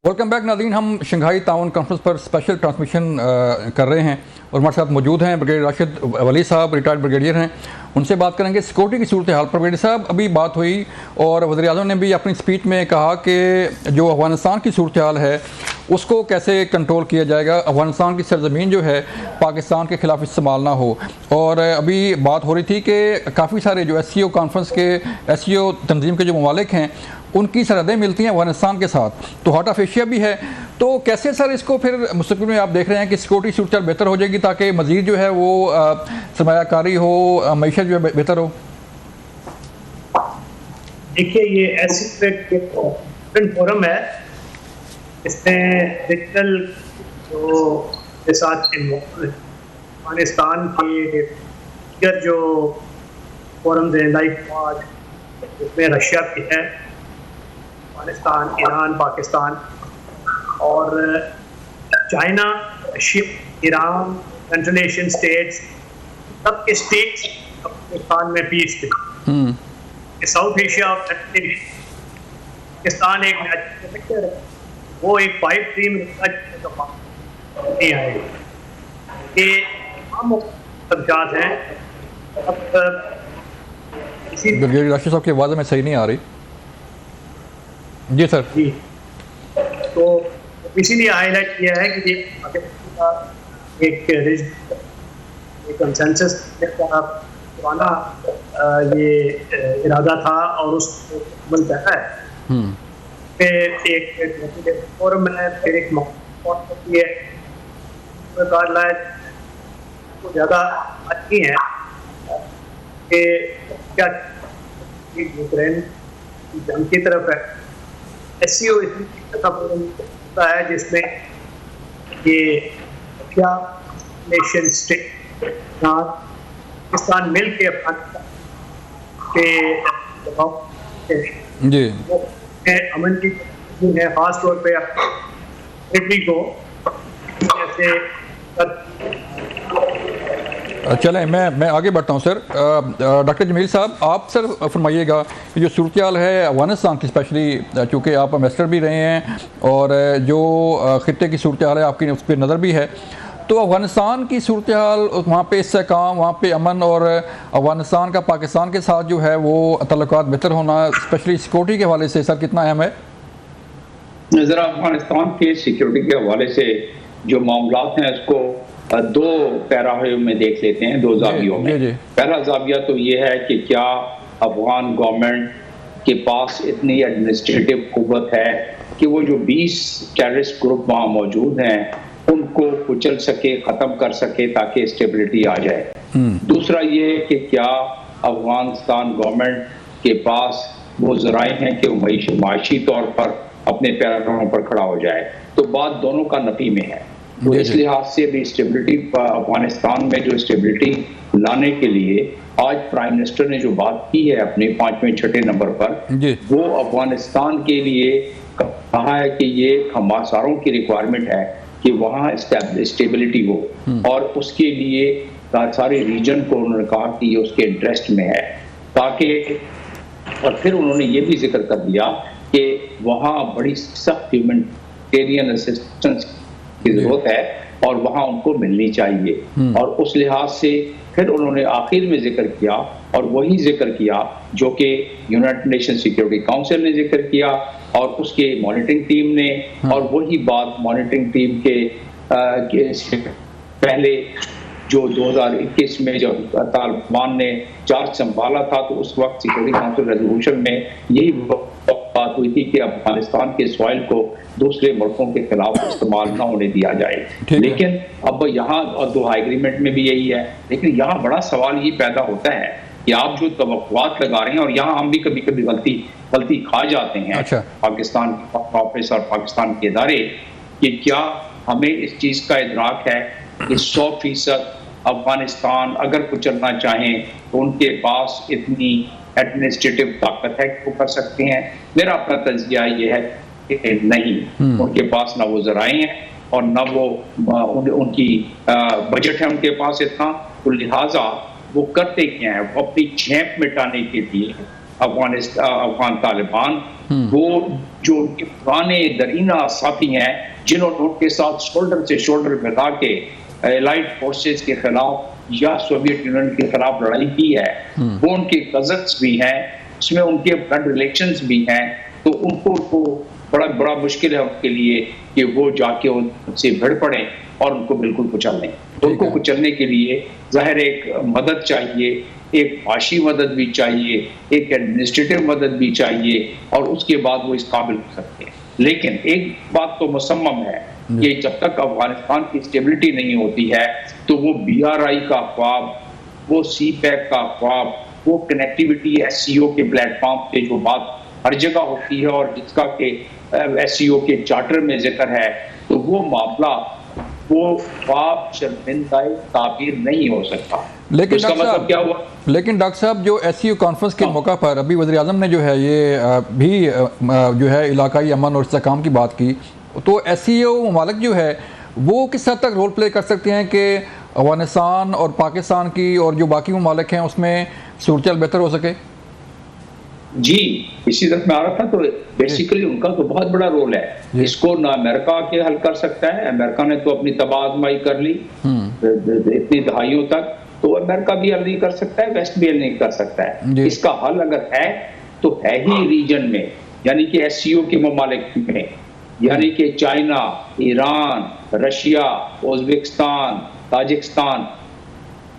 Welcome back नाज़रीन। हम Shanghai ताउन कॉन्फ्रेंस पर स्पेशल ट्रांसमिशन कर रहे हैं और हमारे साथ मौजूद हैं ब्रिगेडियर राशिद वली साहब, रिटायर्ड ब्रिगेडियर हैं। उनसे बात करेंगे सिक्योरिटी की सूरत हाल पर। ब्रिगेडियर साहब, अभी बात हुई और वज़ीर आज़म ने भी अपनी स्पीच में कहा कि जो अफ़गानिस्तान की सूरत हाल है उसको कैसे कंट्रोल किया जाएगा, अफ़गानिस्तान की सरजमीन जो है पाकिस्तान के ख़िलाफ़ इस्तेमाल ना हो। और अभी बात हो रही थी कि काफ़ी सारे जो SCO कॉन्फ्रेंस के SCO तंजीम के जो ममालिक हैं उनकी सरहदें मिलती हैं अफगानिस्तान के साथ, तो हार्ट ऑफ एशिया भी है। तो कैसे सर इसको फिर मुस्तक़बिल में आप देख रहे हैं कि सिक्योरिटी सूरत बेहतर हो जाएगी ताकि मज़ीद जो है वो सरमायाकारी हो, मईशत जो है बेहतर हो? देखिए, ये ऐसी फोरम है, इसमें डिजिटल के साथ अफगानिस्तान के जो फोरम है लाइक आज, इसमें रशिया भी है, अफगानिस्तान, ईरान, पाकिस्तान और China, Iran, central Asian states, सब के स्टेट्स अफगानिस्तान में पीस थे। साउथ एशिया और पाकिस्तान एक नेचुरल है, वो एक पाइप ड्रीम नहीं आएगा। ये तमाम सब्जात हैं। अब इसी ब्रिगेडियर राशिद साहब की आवाज़ में सही नहीं आ रही। जी सर। जी, तो इसीलिए हाईलाइट किया है कि ये एक कंसेंसस का पुराना ये इरादा था और उसको अमल करना है। फिर एक फोरम है, फिर एक होती है, तो ज़्यादा अच्छी है कि क्या यूक्रेन की जंग की तरफ है। SCO ऐसा फोरम होता है जिसमें ये क्या नेशन स्टेट पाकिस्तान मिल के जी अमन की है, खास तौर पे मिलिट्री को जैसे चलें, मैं आगे बढ़ता हूँ सर। डॉक्टर जमील साहब, आप सर फरमाइएगा कि जो सूरत हाल है अफगानिस्तान की, स्पेशली चूँकि आप एम्बेसडर भी रहे हैं और जो ख़ित्ते की सूरत हाल है आपकी उस पर नज़र भी है, तो अफ़गानिस्तान की सूरत हाल, वहाँ पे इस्तेहकाम, वहाँ पे अमन और अफ़गानिस्तान का पाकिस्तान के साथ जो है वो तल्लुकात बेहतर होना, स्पेशली सिक्योरिटी के हवाले से सर कितना अहम है? ज़रा अफ़गानिस्तान के सिक्योरिटी के हवाले से जो मामलात हैं उसको दो पैराहे में देख लेते हैं, दो जावियों में। पहला जाविया तो ये है कि क्या अफगान गवर्नमेंट के पास इतनी एडमिनिस्ट्रेटिव कुव्वत है कि वो जो 20 टेररिस्ट ग्रुप वहाँ मौजूद हैं उनको कुचल सके, ख़त्म कर सके ताकि स्टेबिलिटी आ जाए। दूसरा ये कि क्या अफगानिस्तान गवर्नमेंट के पास वो ज़राए हैं कि वो माशी तौर पर अपने पैरों पर खड़ा हो जाए। तो बात दोनों का नफी में है। तो इस लिहाज से भी स्टेबिलिटी, अफगानिस्तान में जो स्टेबिलिटी लाने के लिए आज प्राइम मिनिस्टर ने जो बात की है अपने 5वें 6ठे नंबर पर, वो अफगानिस्तान के लिए कहा है कि ये हमासारों की रिक्वायरमेंट है कि वहाँ स्टेबिलिटी हो और उसके लिए सारे रीजन को उन्होंने कहा कि ये उसके इंटरेस्ट में है ताकि, और फिर उन्होंने ये भी जिक्र कर दिया कि वहाँ बड़ी सख्त ह्यूमैनिटेरियन असिस्टेंस की जरूरत है और वहाँ उनको मिलनी चाहिए। और उस लिहाज से फिर उन्होंने आखिर में जिक्र किया और वही जिक्र किया जो कि यूनाइटेड नेशन सिक्योरिटी काउंसिल ने जिक्र किया और उसके मॉनिटरिंग टीम ने, और वही बात मॉनिटरिंग टीम के पहले जो 2021 में जब तालिबान ने चार्ज संभाला था तो उस वक्त सिक्योरिटी काउंसिल रेजोल्यूशन में यही बात हुई थी कि अफगानिस्तान के सॉइल को दूसरे मुल्कों के खिलाफ इस्तेमाल ना होने दिया जाए। लेकिन अब यहाँ, और दोहा एग्रीमेंट में भी यही है, लेकिन यहाँ बड़ा सवाल ये पैदा होता है कि आप जो तवक्कुआत लगा रहे हैं, और यहाँ हम भी कभी कभी गलती खा जाते हैं। पाकिस्तान के ऑफिस और पाकिस्तान के इदारे, कि क्या हमें इस चीज़ का इदराक है कि 100% अफगानिस्तान अगर कुचलना चाहें तो उनके पास इतनी एडमिनिस्ट्रेटिव ताकत है कि वो कर सकते हैं? मेरा अपना तज्जिया ये है कि नहीं, उनके पास ना वो ज़राए हैं और ना वो उनकी बजट है उनके पास इतना। तो लिहाजा वो करते क्या है, वो अपनी झेप मिटाने के लिए अफगान तालिबान, वो जो उनके पुराने दरीना साथी हैं जिन्होंने उनके साथ शोल्डर से शोल्डर मिला के एलाइड फोर्सेस के खिलाफ या सोवियत यूनियन के खिलाफ लड़ाई की है, वो उनके कजन्स भी हैं, उसमें उनके ब्लड रिलेशंस भी हैं, तो उनको तो बड़ा मुश्किल है उनके लिए कि वो जाके उनसे भिड़ पड़े और उनको बिल्कुल कुचल लें। तो उनको कुचलने के लिए जाहिर एक मदद चाहिए, एक माशी मदद भी चाहिए, एक एडमिनिस्ट्रेटिव मदद भी चाहिए, और उसके बाद वो इस काबिल हो सकते हैं। लेकिन एक बात तो मुसम्मम है कि जब तक अफगानिस्तान की स्टेबिलिटी नहीं होती है तो वो BRI का ख्वाब, वो CPEC का ख्वाब, वो कनेक्टिविटी SCO के प्लेटफॉर्म पे जो बात हर जगह होती है और जिसका के SCO के चार्टर में जिक्र है, तो वो मामला, वो ख्वाब शर्मिंदाई ताबीर नहीं हो सकता। लेकिन इसका मतलब क्या हुआ? लेकिन डॉक्टर साहब, जो SCO कॉन्फ्रेंस के मौका पर अभी वज़ीर आज़म ने जो है ये भी जो है इलाकाई अमन और इस्तेहकाम की बात की, तो SCO ममालिक जो है वो किस हद तक रोल प्ले कर सकते हैं कि अफगानिस्तान और पाकिस्तान की और जो बाकी ममालिक हैं उसमें सूरत बेहतर हो सके? जी, इसी तरफ में आ रहा था। तो बेसिकली उनका तो बहुत बड़ा रोल है। इसको ना अमेरिका के हल कर सकता है, अमेरिका ने तो अपनी तबाह आजमाई कर ली इतनी दहाइयों तक, तो अमेरिका भी हल नहीं कर सकता है, वेस्ट भी हल नहीं कर सकता है। इसका हल अगर है तो है ही रीजन में, यानी कि SCO के ममालिक में, यानी कि China, Iran, Russia, Uzbekistan, Tajikistan,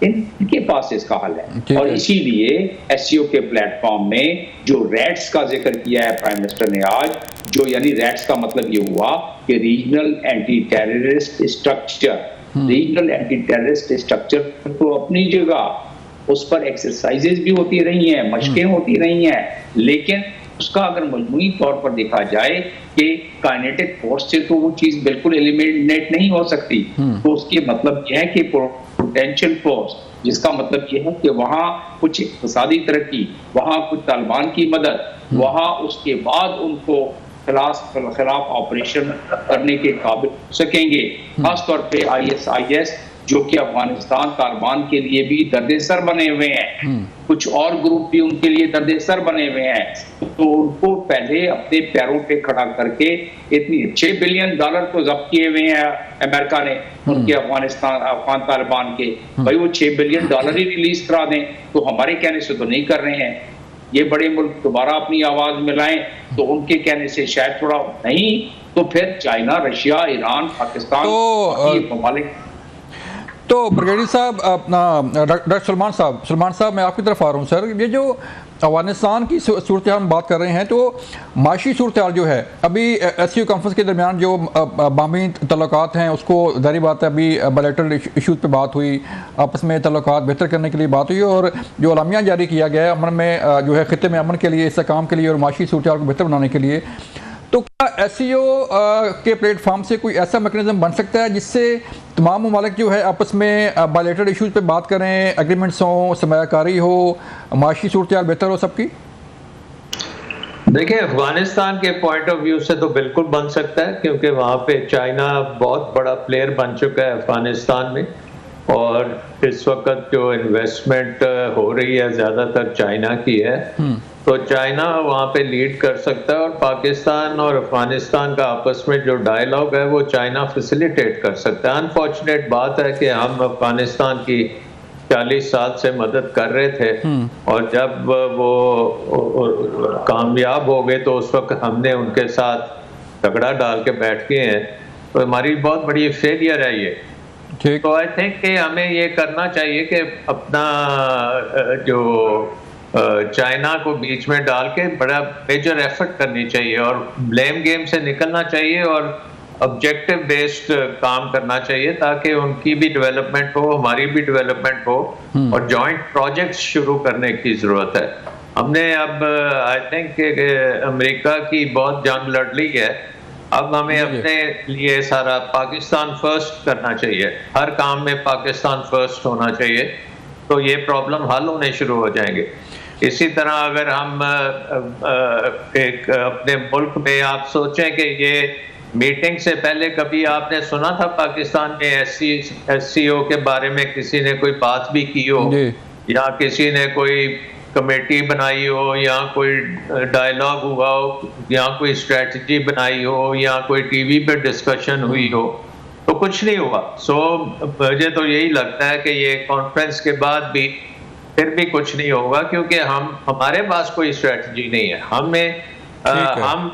इनके पास इसका हल है। और इसीलिए SCO के प्लेटफॉर्म में जो रैट्स का जिक्र किया है प्राइम मिनिस्टर ने आज, जो यानी रैट्स का मतलब ये हुआ कि regional anti terrorist structure, regional anti terrorist structure तो अपनी जगह, उस पर एक्सरसाइजेज भी होती रही हैं, मशकें होती रही हैं, लेकिन उसका अगर मजमूई तौर पर देखा जाए कि काइनेटिक फोर्स से तो वो चीज बिल्कुल एलिमिनेट नहीं हो सकती, तो उसके मतलब यह है कि पोटेंशियल फोर्स, जिसका मतलब यह है कि वहां कुछ इक़्तिसादी तरक्की, वहां कुछ तालिबान की मदद, वहां उसके बाद उनको खिलाफ ऑपरेशन करने के काबिल हो सकेंगे। खासतौर पे ISIS जो कि अफगानिस्तान तालिबान के लिए भी दर्देसर बने हुए हैं, कुछ और ग्रुप भी उनके लिए दर्देसर बने हुए हैं, तो उनको पहले अपने पैरों पे खड़ा करके इतनी $6 बिलियन तो जब्त किए हुए हैं अमेरिका ने उनके अफगान तालिबान के, भाई वो $6 बिलियन ही रिलीज करा दें, तो हमारे कहने से तो नहीं कर रहे हैं। ये बड़े मुल्क दोबारा अपनी आवाज मिलाएं, तो उनके कहने से शायद थोड़ा नहीं, तो फिर चाइना, रशिया, ईरान, पाकिस्तान, ममालिक। तो ब्रिगेडियर साहब, अपना डॉक्टर सलमान साहब, मैं आपकी तरफ आ रहा हूँ सर। ये जो अफगानिस्तान की सूरत हाल हम बात कर रहे हैं, तो माशी सूरत हाल जो है अभी SCO कॉन्फ्रेंस के दरमियान जो बामी तल्लुकात हैं, उसको ज़ाहिर बात है अभी बायलैटरल इशूज़ पे बात हुई, आपस में तल्लुकात बेहतर करने के लिए बात हुई, और जो अलामिया जारी किया गया है अमन में जो है ख़ित्ते में अमन के लिए, इस्तेहकाम के लिए और माशी सूरत हाल को बेहतर बनाने के लिए, तो क्या SCO के प्लेटफॉर्म से कोई ऐसा मैकेनिज्म बन सकता है जिससे तमाम ममालिक जो है आपस में बायलैटरल इशूज़ पे बात करें, एग्रीमेंट्स हों, सरमायाकारी हो, माशी सूरत हाल बेहतर हो सबकी? देखिए, अफगानिस्तान के पॉइंट ऑफ व्यू से तो बिल्कुल बन सकता है, क्योंकि वहाँ पे चाइना बहुत बड़ा प्लेयर बन चुका है अफगानिस्तान में, और इस वक्त जो इन्वेस्टमेंट हो रही है ज़्यादातर चाइना की है, तो चाइना वहाँ पे लीड कर सकता है, और पाकिस्तान और अफगानिस्तान का आपस में जो डायलॉग है वो चाइना फैसिलिटेट कर सकता है। अनफॉर्चुनेट बात है कि हम अफगानिस्तान की 40 साल से मदद कर रहे थे, और जब वो कामयाब हो गए तो उस वक्त हमने उनके साथ झगड़ा डाल के बैठ गए हैं, तो हमारी बहुत बड़ी फेलियर है ये। तो आई थिंक कि हमें ये करना चाहिए कि अपना जो चाइना को बीच में डाल के बड़ा मेजर एफर्ट करनी चाहिए, और ब्लेम गेम से निकलना चाहिए, और ऑब्जेक्टिव बेस्ड काम करना चाहिए, ताकि उनकी भी डेवलपमेंट हो, हमारी भी डेवलपमेंट हो, और जॉइंट प्रोजेक्ट्स शुरू करने की जरूरत है। हमने अब आई थिंक अमेरिका की बहुत जंग लड़ ली है, अब हमें अपने लिए सारा पाकिस्तान फर्स्ट करना चाहिए, हर काम में पाकिस्तान फर्स्ट होना चाहिए, तो ये प्रॉब्लम हल होने शुरू हो जाएंगे। इसी तरह अगर हम एक अपने मुल्क में आप सोचें कि ये मीटिंग से पहले कभी आपने सुना था पाकिस्तान में SCO के बारे में किसी ने कोई बात भी की हो, या किसी ने कोई कमेटी बनाई हो या कोई डायलॉग हुआ हो या कोई स्ट्रेटजी बनाई हो या कोई टीवी पे डिस्कशन हुई हो, तो कुछ नहीं हुआ। मुझे तो यही लगता है कि ये कॉन्फ्रेंस के बाद भी फिर भी कुछ नहीं होगा, क्योंकि हमारे पास कोई स्ट्रेटजी नहीं है। हम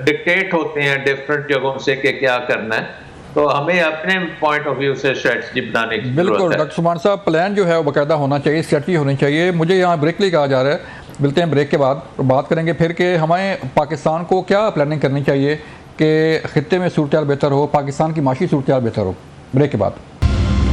डिक्टेट होते हैं डिफरेंट जगहों से कि क्या करना है, तो हमें अपने पॉइंट ऑफ व्यू से स्ट्रेटजी बनाने की बिल्कुल डॉक्टर सुमान साहब, प्लान जो है वो बाकायदा होना चाहिए, स्ट्रेटजी होनी चाहिए। मुझे यहाँ ब्रेक लिए कहा जा रहा है, मिलते हैं ब्रेक के बाद, बात करेंगे फिर कि हमें पाकिस्तान को क्या प्लानिंग करनी चाहिए कि खित्ते में सूरत हाल बेहतर हो, पाकिस्तान की माशी सूरत हाल बेहतर हो। ब्रेक के बाद।